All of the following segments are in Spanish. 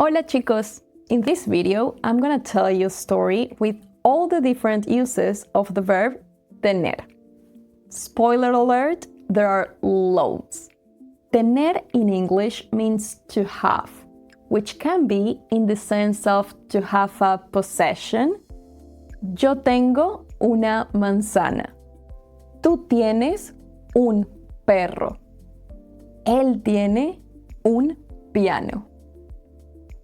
Hola chicos! In this video, I'm gonna tell you a story with all the different uses of the verb tener. Spoiler alert, there are loads. Tener in English means to have, which can be in the sense of to have a possession. Yo tengo una manzana. Tú tienes un perro. Él tiene un piano.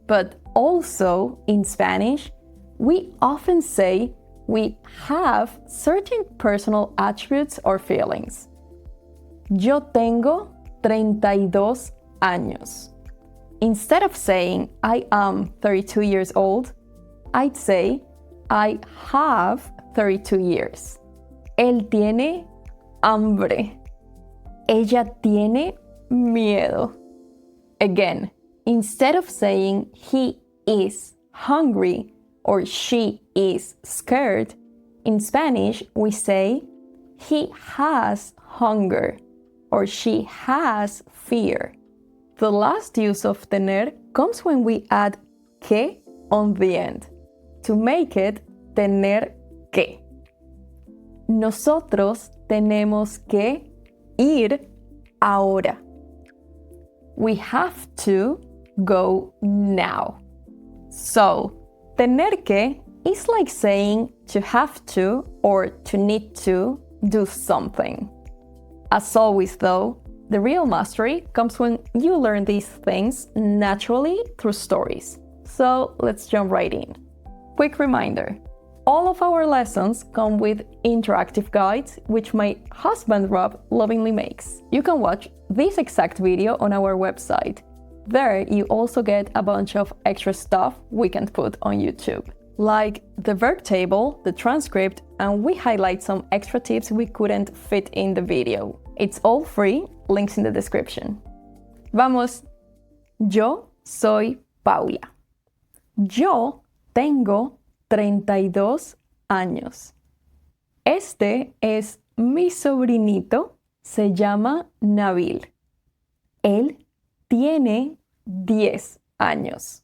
But also, in Spanish, we often say we have certain personal attributes or feelings. Yo tengo 32 años. Instead of saying I am 32 years old, I'd say I have 32 years. Él tiene hambre. Ella tiene miedo. Again, instead of saying he is hungry or she is scared, in Spanish we say he has hunger or she has fear. The last use of tener comes when we add que on the end to make it tener que. Nosotros tenemos que ir ahora. We have to go now. So, tener que is like saying to have to or to need to do something. As always though, the real mastery comes when you learn these things naturally through stories. So let's jump right in. Quick reminder, all of our lessons come with interactive guides which my husband Rob lovingly makes. You can watch this exact video on our website. There you also get a bunch of extra stuff we can't put on YouTube, like the verb table, the transcript, and we highlight some extra tips we couldn't fit in the video. It's all free, links in the description. Vamos! Yo soy Paula. Yo tengo 32 años. Este es mi sobrinito, se llama Nabil. Él tiene 10 años.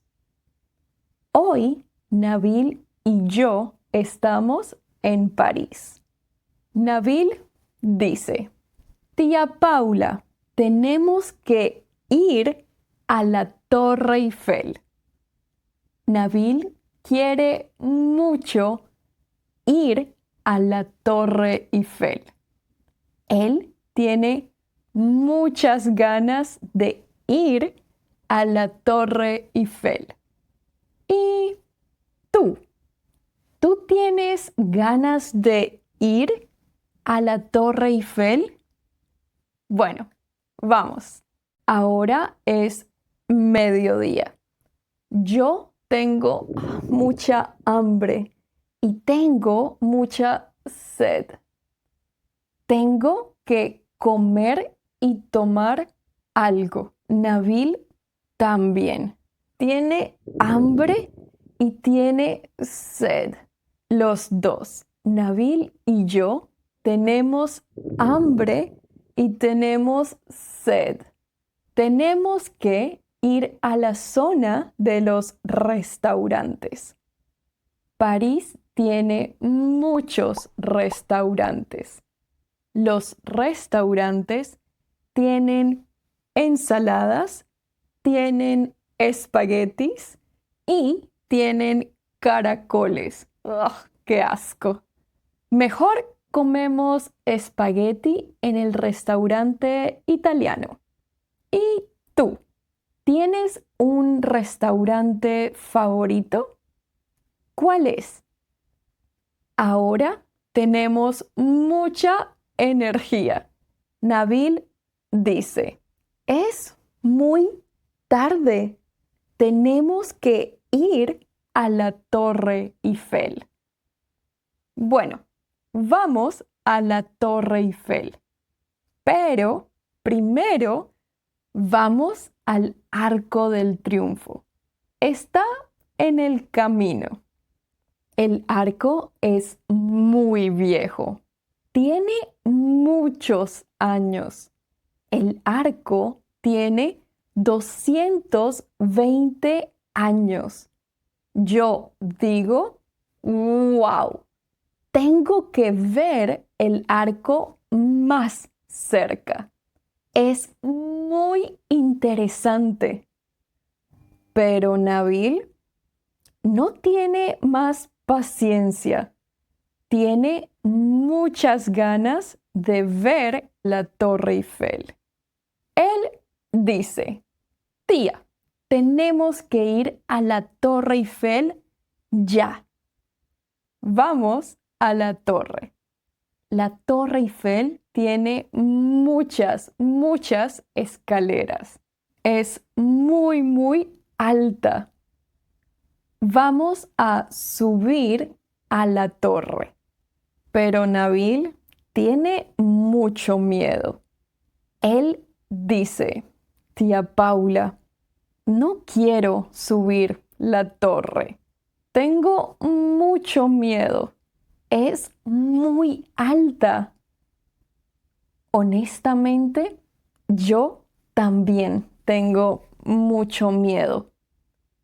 Hoy, Nabil y yo estamos en París. Nabil dice, Tía Paula, tenemos que ir a la Torre Eiffel. Nabil quiere mucho ir a la Torre Eiffel. Él tiene muchas ganas de ir a la Torre Eiffel. ¿Y tú? ¿Tú tienes ganas de ir a la Torre Eiffel? Bueno, vamos. Ahora es mediodía. Yo tengo mucha hambre y tengo mucha sed. Tengo que comer y tomar algo. Nabil también tiene hambre y tiene sed. Los dos, Nabil y yo, tenemos hambre y tenemos sed. Tenemos que ir a la zona de los restaurantes. París tiene muchos restaurantes. Los restaurantes tienen ensaladas, tienen espaguetis y tienen caracoles. ¡Ugh, qué asco! Mejor comemos espagueti en el restaurante italiano. ¿Y tú? ¿Tienes un restaurante favorito? ¿Cuál es? Ahora tenemos mucha energía. Nabil dice, es muy tarde. Tenemos que ir a la Torre Eiffel. Bueno, vamos a la Torre Eiffel. Pero primero vamos al Arco del Triunfo. Está en el camino. El arco es muy viejo. Tiene muchos años. El arco tiene 220 años. Yo digo, wow, tengo que ver el arco más cerca. Es muy interesante. Pero Nabil no tiene más paciencia. Tiene muchas ganas de ver la Torre Eiffel. Él dice, tía, tenemos que ir a la Torre Eiffel ya. Vamos a la torre. La Torre Eiffel tiene muchas escaleras. Es muy alta. Vamos a subir a la torre. Pero Nabil tiene mucho miedo. Él dice, tía Paula, no quiero subir la torre. Tengo mucho miedo. Es muy alta. Honestamente, yo también tengo mucho miedo.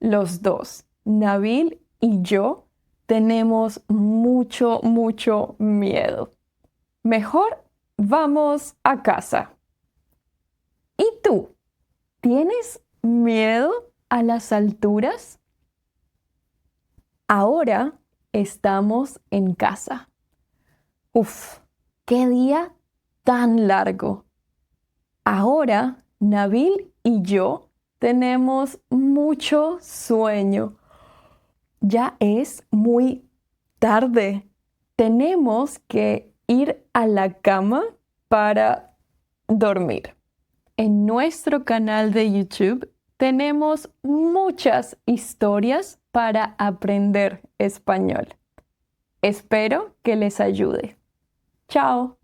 Los dos, Nabil y yo, tenemos mucho miedo. Mejor vamos a casa. ¿Y tú? ¿Tienes miedo a las alturas? Ahora estamos en casa. Uf, qué día tan largo. Ahora Nabil y yo tenemos mucho sueño. Ya es muy tarde. Tenemos que ir a la cama para dormir. En nuestro canal de YouTube tenemos muchas historias para aprender español. Espero que les ayude. Chao.